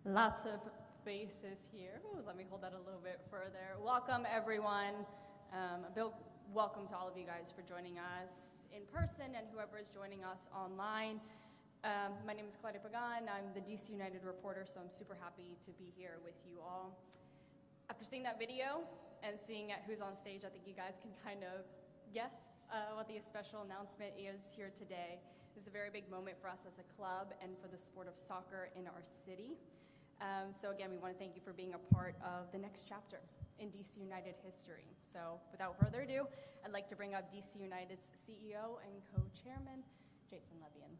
Lots of faces here. Ooh, let me hold that a little bit further. Welcome, everyone. A big welcome to all of you guys for joining us in person and whoever is joining us online. My name is Claudia Pagan. I'm the DC United reporter, so I'm super happy to be here with you all. After seeing that video and seeing who's on stage, I think you guys can kind of guess what the special announcement is here today. This is a very big moment for us as a club and for the sport of soccer in our city. So again, we want to thank you for being a part of the next chapter in DC United history. So without further ado, I'd like to bring up DC United's CEO and co-chairman, Jason Levian.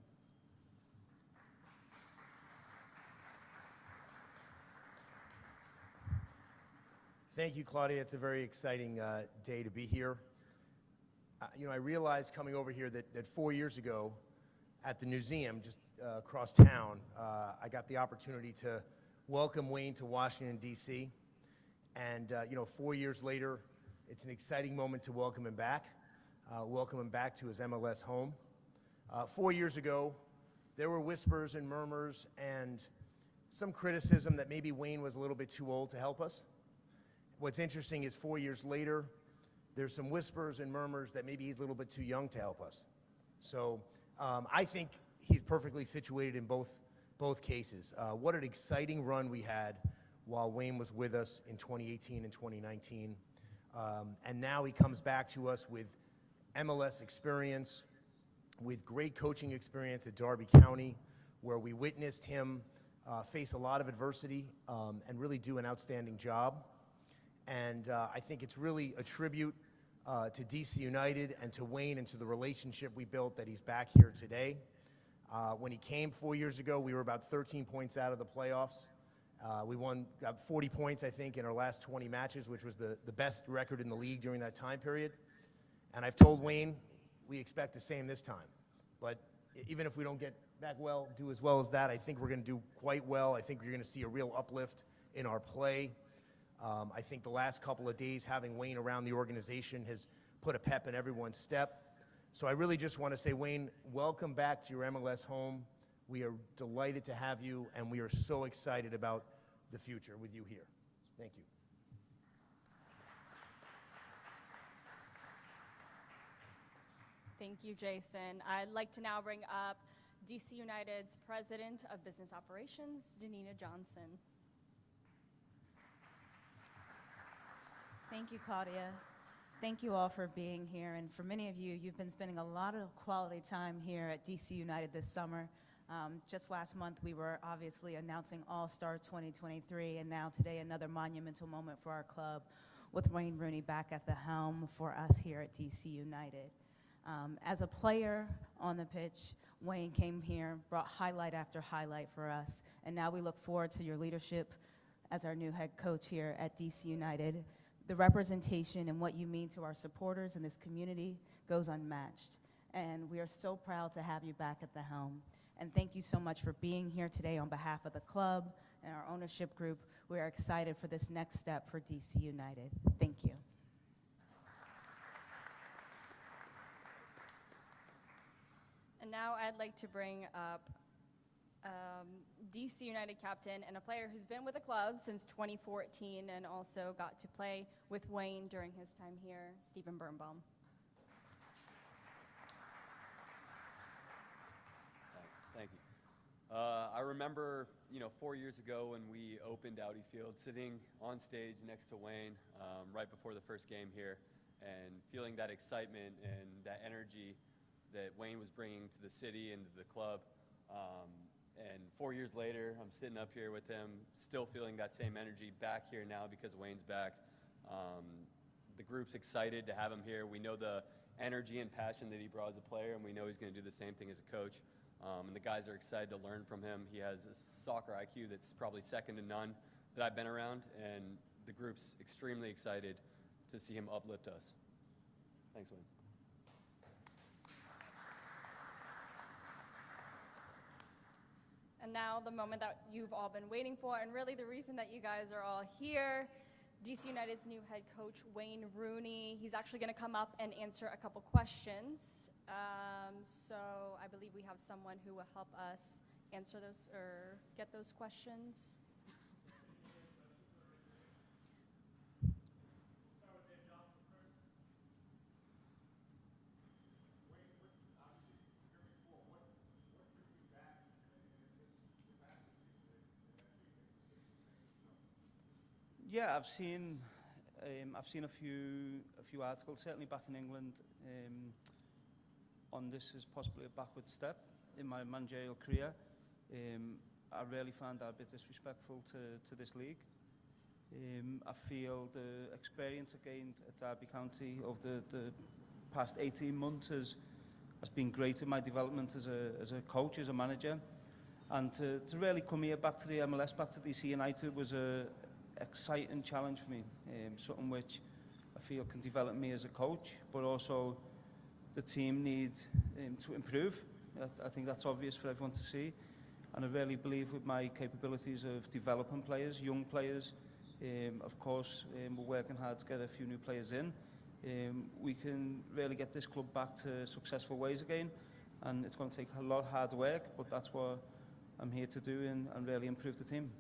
Thank you, Claudia. It's a very exciting day to be here. I realized coming over here that 4 years ago at the museum just across town, I got the opportunity to welcome Wayne to Washington, D.C. And, 4 years later, it's an exciting moment to welcome him back to his MLS home. 4 years ago, there were whispers and murmurs and some criticism that maybe Wayne was a little bit too old to help us. What's interesting is 4 years later, there's some whispers and murmurs that maybe he's a little bit too young to help us. So I think he's perfectly situated in both cases. What an exciting run we had while Wayne was with us in 2018 and 2019. And now he comes back to us with MLS experience, with great coaching experience at Darby County, where we witnessed him face a lot of adversity and really do an outstanding job. And I think it's really a tribute to DC United and to Wayne and to the relationship we built that he's back here today. When he came 4 years ago, we were about 13 points out of the playoffs. We got 40 points, I think, in our last 20 matches, which was the best record in the league during that time period. And I've told Wayne we expect the same this time. But even if we don't do as well as that, I think we're going to do quite well. I think you're going to see a real uplift in our play. I think the last couple of days having Wayne around the organization has put a pep in everyone's step. So I really just want to say, Wayne, welcome back to your MLS home. We are delighted to have you, and we are so excited about the future with you here. Thank you. Thank you, Jason. I'd like to now bring up DC United's President of Business Operations, Danita Johnson. Thank you, Claudia. Thank you all for being here. And for many of you, you've been spending a lot of quality time here at DC United this summer. Just last month, we were obviously announcing All-Star 2023, and now today another monumental moment for our club with Wayne Rooney back at the helm for us here at DC United. As a player on the pitch, Wayne came here, brought highlight after highlight for us, and now we look forward to your leadership as our new head coach here at DC United. The representation and what you mean to our supporters in this community goes unmatched. And we are so proud to have you back at the helm. And thank you so much for being here today on behalf of the club and our ownership group. We are excited for this next step for DC United. Thank you. And now I'd like to bring up DC United captain and a player who's been with the club since 2014 and also got to play with Wayne during his time here, Steven Birnbaum. Thank you. I remember, 4 years ago when we opened Audi Field, sitting on stage next to Wayne right before the first game here, and feeling that excitement and that energy that Wayne was bringing to the city and to the club. And 4 years later, I'm sitting up here with him, still feeling that same energy back here now because Wayne's back. The group's excited to have him here. We know the energy and passion that he brought as a player, and we know he's going to do the same thing as a coach. And the guys are excited to learn from him. He has a soccer IQ that's probably second to none that I've been around, and the group's extremely excited to see him uplift us. Thanks, Wayne. And now the moment that you've all been waiting for, and really the reason that you guys are all here, DC United's new head coach, Wayne Rooney. He's actually going to come up and answer a couple questions. So I believe we have someone who will help us answer those or get those questions. Yeah, I've seen a few articles, certainly back in England, on this as possibly a backward step in my managerial career. I really find that a bit disrespectful to this league. I feel the experience I gained at Derby County over the past 18 months has been great in my development as a coach, as a manager. And to really come here back to the MLS, back to DC United was a exciting challenge for me, something which I feel can develop me as a coach, but also the team need to improve. I think that's obvious for everyone to see, and I really believe with my capabilities of developing players, young players, of course we're working hard to get a few new players in. We can really get this club back to successful ways again, and it's going to take a lot of hard work, but that's what I'm here to do and really improve the team.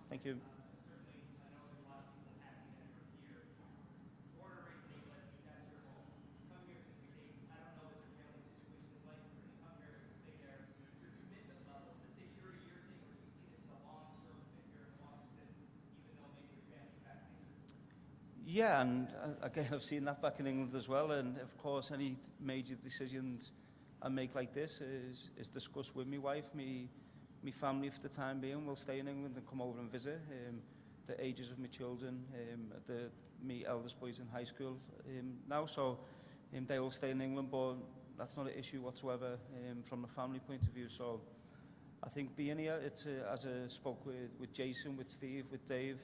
Thank you. Yeah, and again, I've seen that back in England as well. And of course, any major decisions I make like this is discussed with my wife. My family, for the time being, will stay in England and come over and visit. The ages of my children, my eldest boy's in high school now, so they will stay in England, but that's not an issue whatsoever from a family point of view. So I think being here, it's as I spoke with Jason, with Steve, with Dave,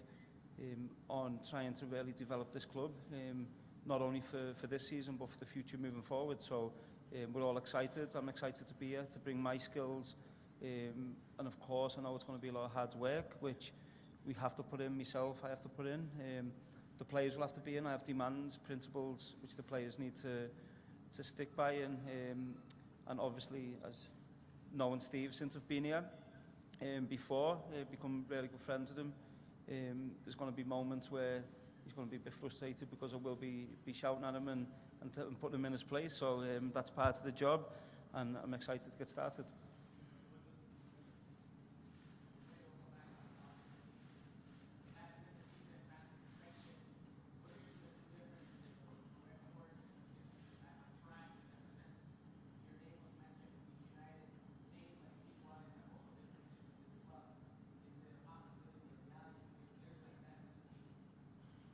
on trying to really develop this club, not only for this season, but for the future moving forward. So we're all excited. I'm excited to be here, to bring my skills. And of course, I know it's going to be a lot of hard work, which we have to put in, myself, I have to put in. The players will have to be in. I have demands, principles, which the players need to stick by. And obviously, as knowing Steve since I've been here, before, become really good friends with him. There's going to be moments where he's going to be a bit frustrated because I will be shouting at him and putting him in his place. So that's part of the job, and I'm excited to get started.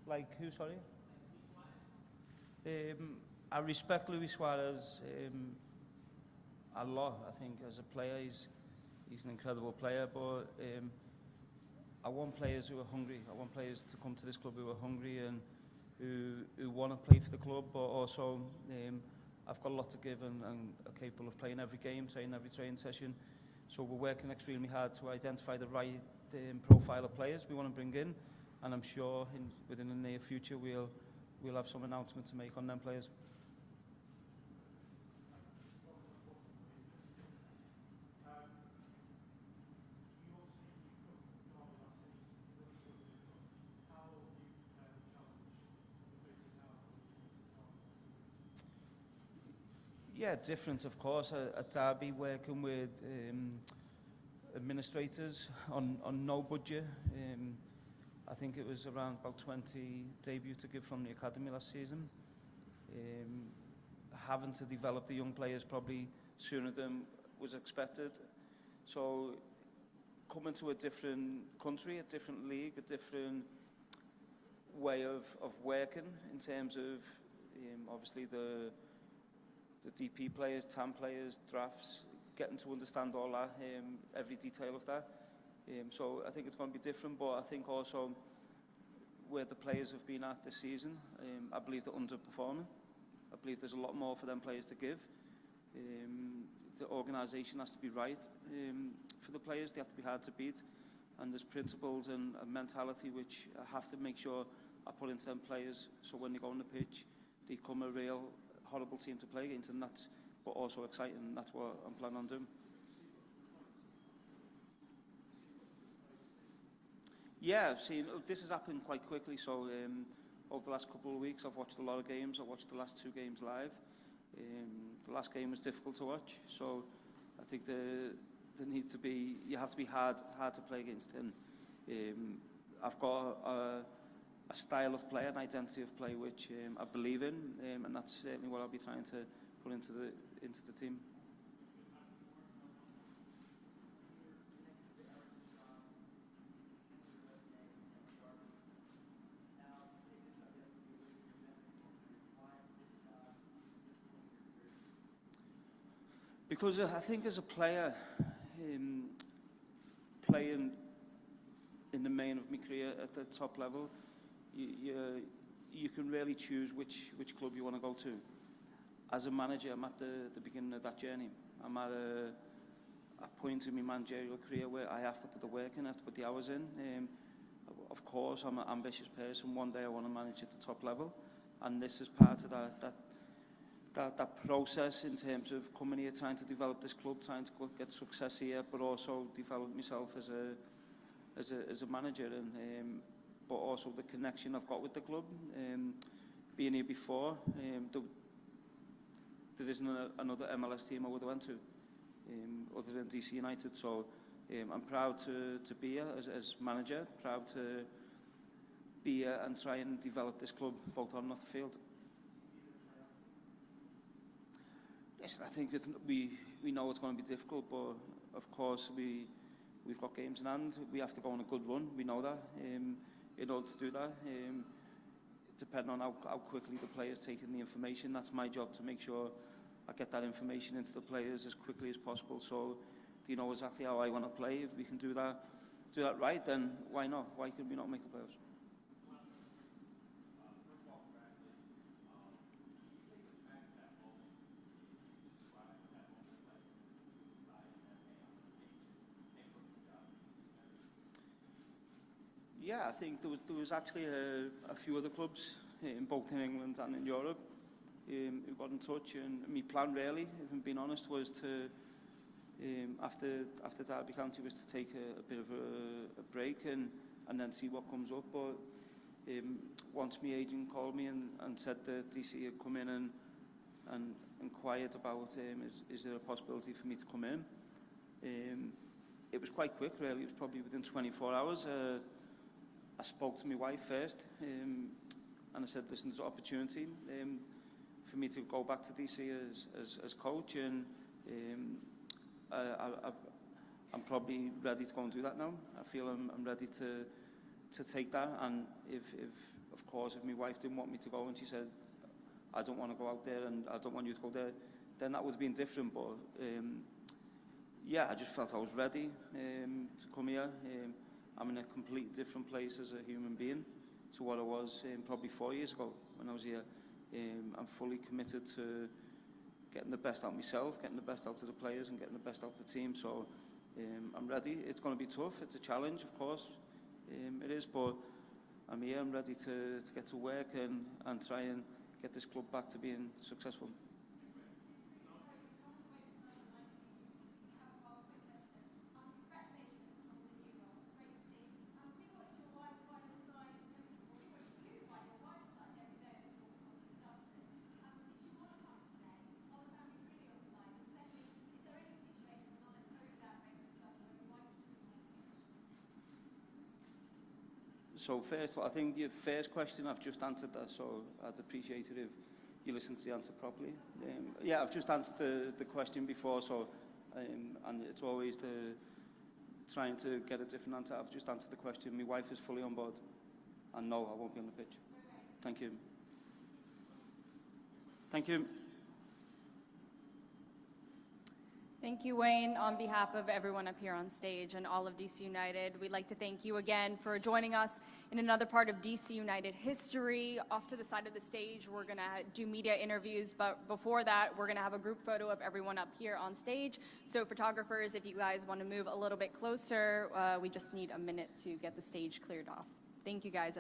Like who, sorry? I respect Luis Suarez a lot. I think as a player, he's an incredible player, but I want players who are hungry. I want players to come to this club who are hungry and who want to play for the club, but also I've got a lot to give and are capable of playing every game, training every training session. So we're working extremely hard to identify the right profile of players we want to bring in. And I'm sure within the near future we'll have some announcement to make on them players. Yeah, different, of course. At Derby, working with administrators on no budget. I think it was around about 20 debut to give from the academy last season. Having to develop the young players probably sooner than was expected. So coming to a different country, a different league, a different way of working in terms of obviously the DP players, TAM players, drafts, getting to understand all that, every detail of that. So I think it's going to be different, but I think also where the players have been at this season, I believe they're underperforming. I believe there's a lot more for them players to give. The organisation has to be right for the players. They have to be hard to beat. And there's principles and a mentality which I have to make sure I put into them players so when they go on the pitch, they become a real horrible team to play against, and that's but also exciting, and that's what I'm planning on doing. Yeah, I've seen, this has happened quite quickly, so over the last couple of weeks I've watched a lot of games. I watched the last 2 games live. The last game was difficult to watch, so I think the there needs to be, you have to be hard to play against. And I've got a style of play, an identity of play which I believe in, and that's certainly what I'll be trying to put into the team. Because I think as a player, playing in the main of my career at the top level, you can really choose which club you want to go to. As a manager, I'm at the beginning of that journey. I'm at a point in my managerial career where I have to put the work in, I have to put the hours in. Of course, I'm an ambitious person. One day I want to manage at the top level, and this is part of that process in terms of coming here, trying to develop this club, trying to get success here, but also develop myself as a manager, and but also the connection I've got with the club. Being here before, there isn't another MLS team I would have went to other than DC United. So I'm proud to be here as manager, proud to be here and try and develop this club both on and off the field. Listen, I think we know it's going to be difficult, but of course we've got games in hand. We have to go on a good run. We know that. In order to do that, depending on how quickly the players take in the information, that's my job to make sure I get that information into the players as quickly as possible, so they know exactly how I want to play. If we can do that right, then why not? Why could we not make the playoffs? Yeah, I think there was actually a few other clubs, both in England and in Europe, who got in touch, and my plan really, if I'm being honest, was to, after Derby County, was to take a bit of a break and then see what comes up. But once my agent called me and said that DC had come in and inquired about is there a possibility for me to come in, it was quite quick really. It was probably within 24 hours. I spoke to my wife first, and I said, listen, there's an opportunity for me to go back to DC as coach, and I'm probably ready to go and do that now. I feel I'm ready to take that, and if of course, if my wife didn't want me to go and she said, I don't want to go out there and I don't want you to go there, then that would have been different, but yeah, I just felt I was ready to come here. I'm in a completely different place as a human being to what I was probably 4 years ago when I was here. I'm fully committed to getting the best out of myself, getting the best out of the players and getting the best out of the team. So I'm ready. It's going to be tough. It's a challenge, of course. It is, but I'm here. I'm ready to get to work and try and get this club back to being successful. So first, I think your first question, I've just answered that, so I'd appreciate it if you listen to the answer properly. Yeah, I've just answered the question before, so and it's always trying to get a different answer. I've just answered the question. My wife is fully on board, and no, I won't be on the pitch. Thank you. Thank you. Thank you, Wayne. On behalf of everyone up here on stage and all of DC United, we'd like to thank you again for joining us in another part of DC United history. Off to the side of the stage, we're going to do media interviews, but before that, we're going to have a group photo of everyone up here on stage. So photographers, if you guys want to move a little bit closer, we just need a minute to get the stage cleared off. Thank you, guys.